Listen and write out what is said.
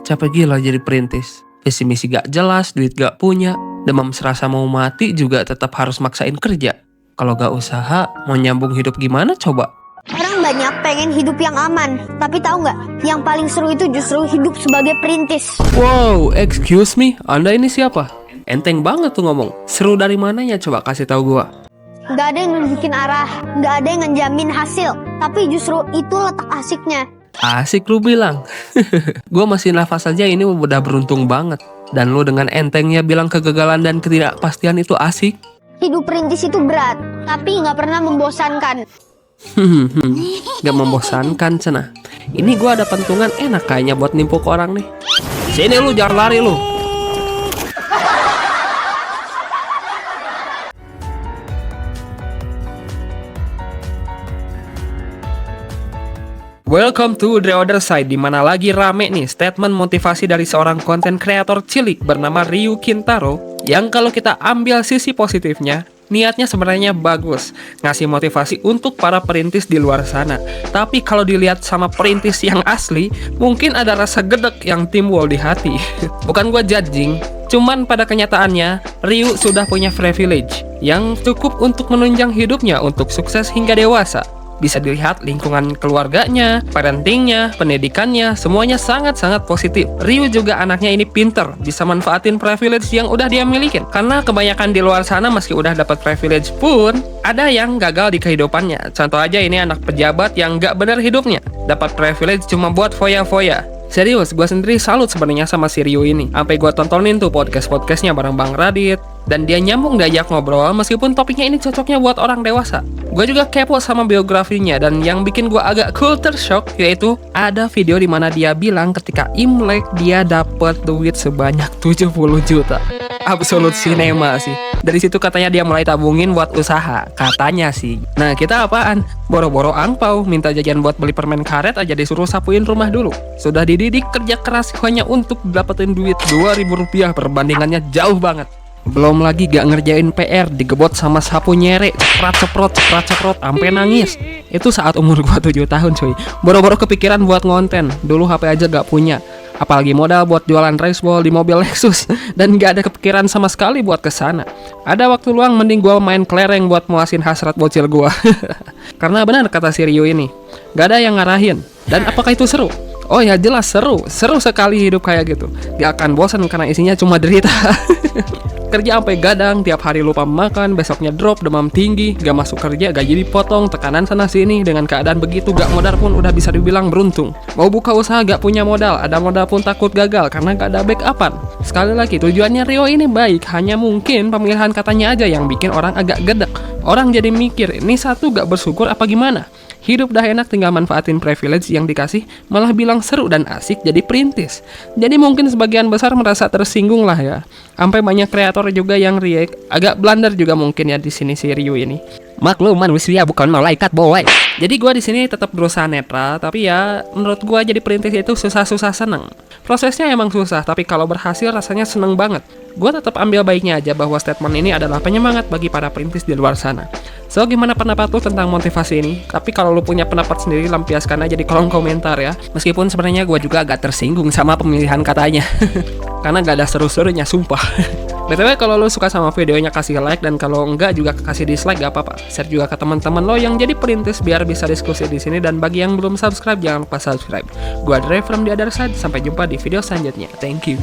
Capek gila jadi perintis. Visi misi gak jelas, duit gak punya, demam serasa mau mati juga tetap harus maksain kerja. Kalau gak usaha, mau nyambung hidup gimana coba? Orang banyak pengen hidup yang aman, tapi tahu nggak? Yang paling seru itu justru hidup sebagai perintis. Wow, excuse me, Anda ini siapa? Enteng banget tuh ngomong. Seru dari mananya coba kasih tahu gua. Nggak ada yang nunjukin arah, nggak ada yang ngejamin hasil, tapi justru itu letak asiknya. Asik lu bilang. Gua masih nafas aja ini udah beruntung banget. Dan lu dengan entengnya bilang kegagalan dan ketidakpastian itu asik. Hidup perintis itu berat, tapi nggak pernah membosankan. Gak membosankan cenah. Ini gua ada pentungan enak kayaknya buat nimpuk orang nih. Sini lu, jangan lari lu. Welcome to The Other Side, dimana lagi rame nih statement motivasi dari seorang konten kreator cilik bernama Ryu Kintaro, yang kalau kita ambil sisi positifnya, niatnya sebenarnya bagus, ngasih motivasi untuk para perintis di luar sana. Tapi kalau dilihat sama perintis yang asli, mungkin ada rasa gedek yang timbul di hati. Bukan gua judging, cuman pada kenyataannya, Ryu sudah punya privilege yang cukup untuk menunjang hidupnya untuk sukses hingga dewasa. Bisa dilihat lingkungan keluarganya, parentingnya, pendidikannya, semuanya sangat-sangat positif. Ryu juga anaknya ini pinter, bisa manfaatin privilege yang udah dia milikin. Karena kebanyakan di luar sana meski udah dapat privilege pun, ada yang gagal di kehidupannya. Contoh aja ini anak pejabat yang gak bener hidupnya. Dapat privilege cuma buat foya-foya. Serius, gue sendiri salut sebenarnya sama si Ryu ini. Sampai gue tontonin tuh podcast-podcastnya bareng Bang Radit. Dan dia nyambung diajak ngobrol meskipun topiknya ini cocoknya buat orang dewasa. Gue juga kepo sama biografinya dan yang bikin gue agak culture shock yaitu ada video di mana dia bilang ketika Imlek dia dapat duit sebanyak 70 juta. Absolut sinema sih. Dari situ katanya dia mulai tabungin buat usaha, katanya sih. Nah kita apaan? Boro-boro angpau, minta jajan buat beli permen karet aja disuruh sapuin rumah dulu. Sudah dididik kerja keras hanya untuk dapetin duit 2.000 rupiah, perbandingannya jauh banget. Belum lagi gak ngerjain PR, digebot sama sapu nyere, ceprot, sampai nangis. Itu saat umur gua 7 tahun cuy. Boro-boro kepikiran buat ngonten, dulu HP aja gak punya. Apalagi modal buat jualan rice ball di mobil Lexus. Dan gak ada kepikiran sama sekali buat kesana. Ada waktu luang mending gua main kelereng buat muasin hasrat bocil gua. Karena benar kata si Ryu ini, gak ada yang ngarahin. Dan apakah itu seru? Oh ya jelas seru sekali hidup kayak gitu. Gak akan bosan karena isinya cuma derita. Kerja sampai gadang, tiap hari lupa makan, besoknya drop, demam tinggi, gak masuk kerja, gaji dipotong, tekanan sana sini. Dengan keadaan begitu gak modal pun udah bisa dibilang beruntung. Mau buka usaha gak punya modal, ada modal pun takut gagal karena gak ada backupan. Sekali lagi tujuannya Ryo ini baik, hanya mungkin pemilihan katanya aja yang bikin orang agak gedek. Orang jadi mikir, ini satu gak bersyukur apa gimana? Hidup dah enak tinggal manfaatin privilege yang dikasih, malah bilang seru dan asik jadi perintis. Jadi mungkin sebagian besar merasa tersinggung lah ya. Sampai banyak kreator juga yang react, agak blunder juga mungkin ya di sini si Ryu ini. Maklum manusia bukan malaikat boy. Jadi gua di sini tetap berusaha netral, tapi ya menurut gua jadi perintis itu susah-susah seneng. Prosesnya emang susah, tapi kalau berhasil rasanya seneng banget. Gua tetap ambil baiknya aja bahwa statement ini adalah penyemangat bagi para perintis di luar sana. So, gimana pendapat lu tentang motivasi ini? Tapi kalau lu punya pendapat sendiri, lampiaskan aja di kolom komentar ya. Meskipun sebenarnya gue juga agak tersinggung sama pemilihan katanya. Karena gak ada seru-serunya, sumpah. BTW kalau lu suka sama videonya kasih like, dan kalau enggak juga kasih dislike gak apa-apa. Share juga ke teman-teman lo yang jadi perintis biar bisa diskusi di sini. Dan bagi yang belum subscribe, jangan lupa subscribe. Gua Dre from The Other Side, sampai jumpa di video selanjutnya. Thank you.